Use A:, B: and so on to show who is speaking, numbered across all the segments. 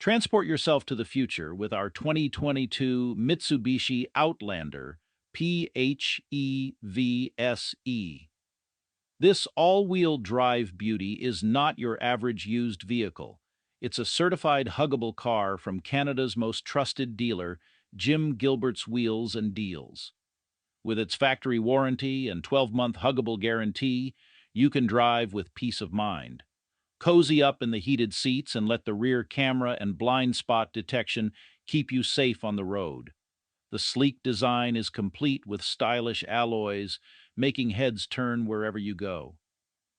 A: Transport yourself to the future with our 2022 Mitsubishi Outlander PHEV SE. This all-wheel drive beauty is not your average used vehicle. It's a certified huggable car from Canada's most trusted dealer, Gilberts Wheels and Deals. With its factory warranty and 12-month huggable guarantee, you can drive with peace of mind. Cozy up in the heated seats and let the rear camera and blind spot detection keep you safe on the road. The sleek design is complete with stylish alloys, making heads turn wherever you go.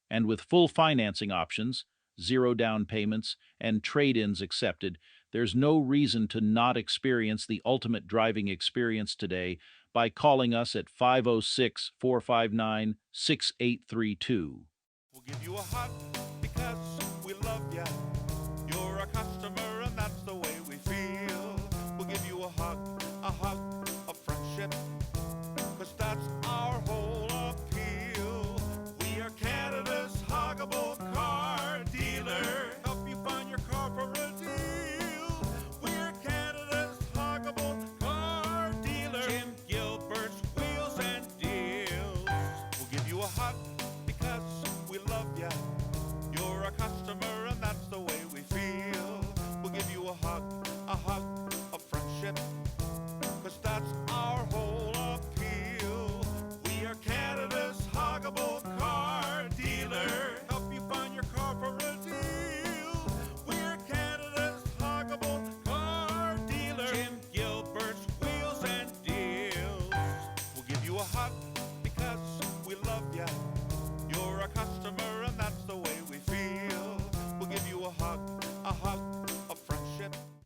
A: And with full financing options, zero down payments, and trade-ins accepted, there's no reason to not experience the ultimate driving experience today by calling us at 506-459-6832.
B: We'll give you a hug because we love ya. You're a customer